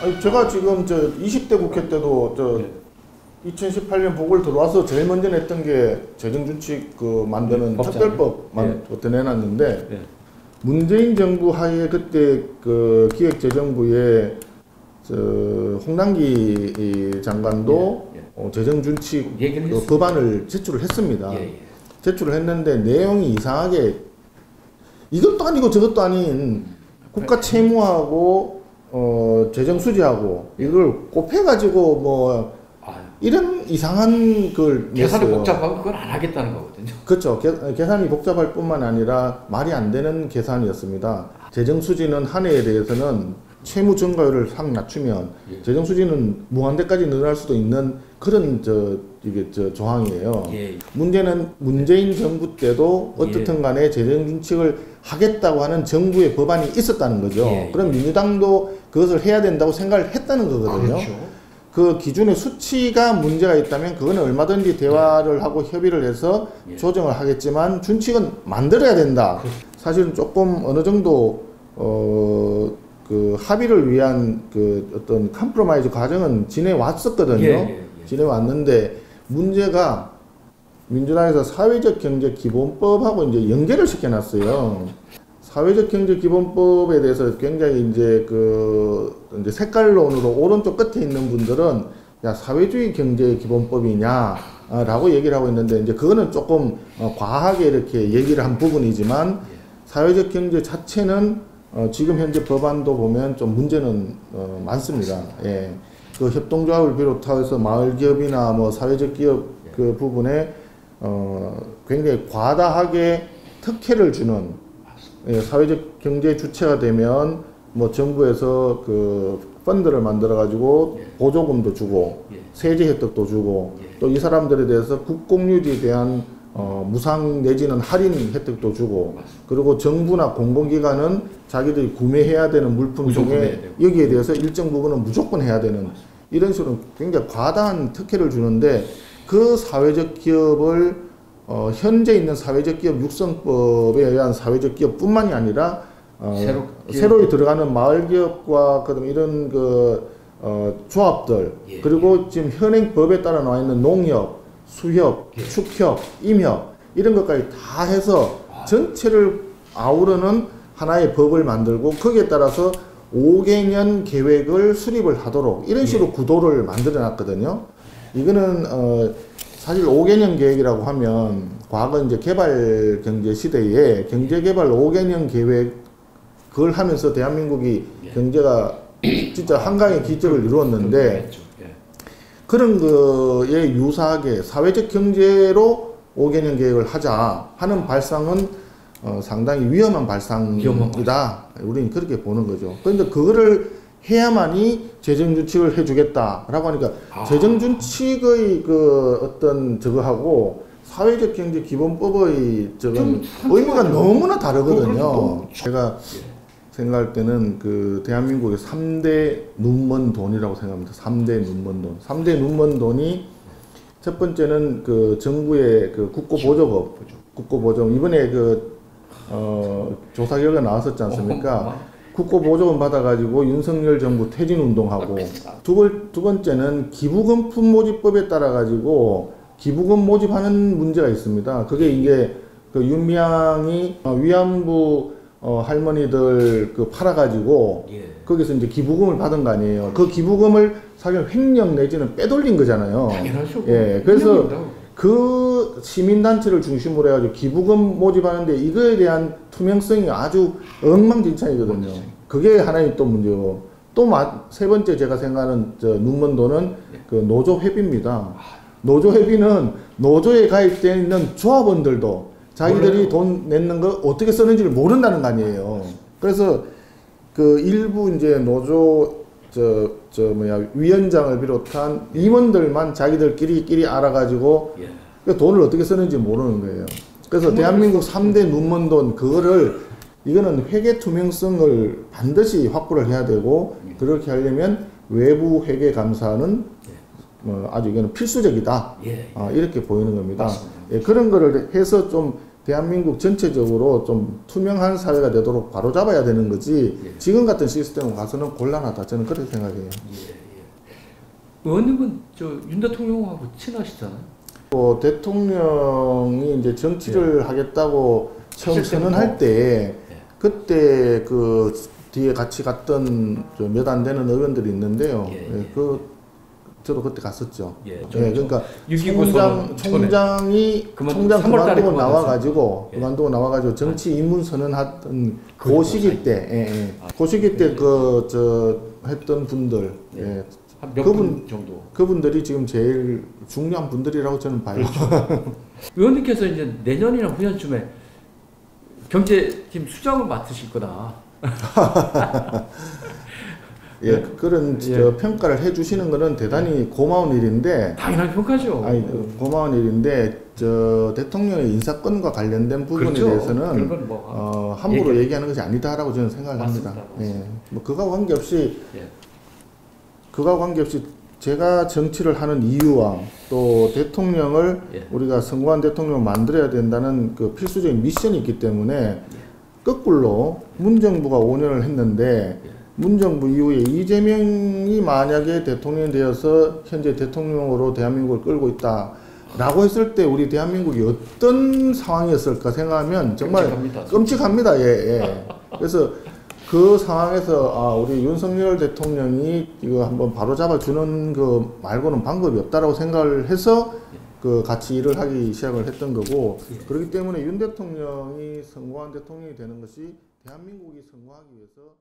아니, 제가 지금 저 20대 국회 때도 저 2018년 보궐 들어와서 제일 먼저 냈던 게 재정준칙 그 만드는 특별법 그때 내놨는데 문재인 정부 하에 그때 그 기획재정부에 저 홍남기 장관도 재정준칙 그 법안을 제출을 했습니다. 제출을 했는데 내용이 이상하게 이것도 아니고 저것도 아닌 국가 채무하고 재정수지하고 이걸 곱해가지고 뭐 이런 이상한 걸 계산이 냈어요. 복잡하고 그걸 안 하겠다는 거거든요. 그렇죠. 계산이 복잡할 뿐만 아니라 말이 안 되는 계산이었습니다. 재정수지는 한 해에 대해서는 채무 증가율을 확 낮추면 재정수지는 무한대까지 늘어날 수도 있는 그런 이게 조항이에요. 문제는 문재인 정부 때도 어떻든 간에 재정준칙을 하겠다고 하는 정부의 법안이 있었다는 거죠. 그럼 민주당도 그것을 해야 된다고 생각을 했다는 거거든요. 그렇죠. 그 기준의 수치가 문제가 있다면 그거는 얼마든지 대화를 하고 협의를 해서 조정을 하겠지만 준칙은 만들어야 된다. 사실은 조금 어느 정도 그 합의를 위한 그 어떤 컴프로마이즈 과정은 지내왔었거든요. 지내왔는데 문제가 민주당에서 사회적 경제 기본법하고 이제 연계를 시켜놨어요. 사회적 경제 기본법에 대해서 굉장히 이제 이제 색깔론으로 오른쪽 끝에 있는 분들은 야 사회주의 경제 기본법이냐라고 얘기를 하고 있는데 이제 그거는 조금 과하게 이렇게 얘기를 한 부분이지만 사회적 경제 자체는 지금 현재 법안도 보면 좀 문제는 많습니다. 예. 그 협동조합을 비롯해서 마을기업이나 뭐 사회적 기업 그 부분에 굉장히 과다하게 특혜를 주는 사회적 경제 주체가 되면 뭐 정부에서 그 펀드를 만들어 가지고 보조금도 주고 세제 혜택도 주고 또 이 사람들에 대해서 국공유지에 대한 무상 내지는 할인 혜택도 주고 그리고 정부나 공공기관은 자기들이 구매해야 되는 물품 중에 여기에 대해서 일정 부분은 무조건 해야 되는 이런 식으로 굉장히 과다한 특혜를 주는데 그 사회적 기업을 현재 있는 사회적 기업 육성법에 의한 사회적 기업뿐만이 아니라 새로 들어가는 마을 기업과 그다음 이런 조합들 그리고 지금 현행 법에 따라 나와 있는 농협, 수협, 축협, 임협 이런 것까지 다 해서 전체를 아우르는 하나의 법을 만들고 거기에 따라서 5개년 계획을 수립을 하도록 이런 식으로 구도를 만들어 놨거든요. 이거는 사실 5개년 계획이라고 하면 과거 이제 개발 경제 시대에 경제 개발 5개년 계획 그걸 하면서 대한민국이 경제가 진짜 한강의 기적을 이루었는데 그런 거에 유사하게 사회적 경제로 5개년 계획을 하자 하는 발상은 상당히 위험한 발상이다. 우리는 그렇게 보는 거죠. 그런데 그거를 해야만이 재정준칙을 해주겠다라고 하니까 재정준칙의 그 어떤 저거하고 사회적 경제 기본법의 저건 의미가 너무나 다르거든요. 제가 생각할 때는 그 대한민국의 3대 눈먼 돈이라고 생각합니다. 3대 눈먼 돈. 3대 눈먼 돈이 첫 번째는 그 정부의 그 국고보조금 이번에 조사 결과 나왔었지 않습니까? 국고보조금 받아가지고 윤석열 정부 퇴진운동하고 두 번째는 기부금품 모집법에 따라가지고 기부금 모집하는 문제가 있습니다. 그게 이게 그 윤미향이 위안부 할머니들 그 팔아가지고 거기서 이제 기부금을 받은 거 아니에요. 그 기부금을 사실 횡령 내지는 빼돌린 거잖아요. 당연하죠. 그래서 그 시민단체를 중심으로 해가지고 기부금 모집하는데 이거에 대한 투명성이 아주 엉망진창이거든요. 그게 하나의 또 문제고 또 세 번째 제가 생각하는 눈먼 돈은 그 노조회비입니다. 노조회비는 노조에 가입되어 있는 조합원들도 자기들이 돈 내는 거 어떻게 쓰는지를 모른다는 거 아니에요. 그래서 그 일부 이제 노조 위원장을 비롯한 임원들만 자기들끼리 알아가지고 그 돈을 어떻게 쓰는지 모르는 거예요. 그래서 대한민국 3대 눈먼 돈 그거를 이거는 회계 투명성을 반드시 확보를 해야 되고 그렇게 하려면 외부 회계 감사는 아주 이거는 필수적이다. 이렇게 보이는 겁니다. 그런 거를 해서 좀 대한민국 전체적으로 좀 투명한 사회가 되도록 바로잡아야 되는 거지 예. 지금 같은 시스템으로 가서는 곤란하다. 저는 그렇게 생각해요. 예, 예. 의원님은 저 윤 대통령하고 친하시잖아요. 대통령이 이제 정치를 하겠다고 처음 선언할 때 그때 그 뒤에 같이 갔던 몇 안 되는 의원들이 있는데요. 저도 그때 갔었죠. 그러니까 총장이 그만두고 나와가지고 정치 입문 선언하던 그 시기 때, 그 시기 때 했던 분들, 몇분 정도? 그분들이 지금 제일 중요한 분들이라고 저는 봐요. 그렇죠. 의원님께서 이제 내년이나 후년쯤에 경제팀 수장을 맡으실 거다. 그런 평가를 해주시는 것은 대단히 고마운 일인데 당연한 평가죠. 고마운 일인데 대통령의 인사권과 관련된 부분에 그렇죠. 대해서는 함부로 얘기하는 것이 아니다라고 저는 생각을 합니다. 뭐 그거와 관계없이 제가 정치를 하는 이유와 또 대통령을 우리가 선거한 대통령을 만들어야 된다는 그 필수적인 미션이 있기 때문에 거꾸로 문정부가 5년을 했는데 문정부 이후에 이재명이 만약에 대통령이 되어서 현재 대통령으로 대한민국을 끌고 있다라고 했을 때 우리 대한민국이 어떤 상황이었을까 생각하면 정말 끔찍합니다. 그래서 그 상황에서 우리 윤석열 대통령이 이거 한번 바로 잡아주는 거 말고는 방법이 없다라고 생각을 해서 같이 일을 하기 시작을 했던 거고 그렇기 때문에 윤 대통령이 성공한 대통령이 되는 것이 대한민국이 성공하기 위해서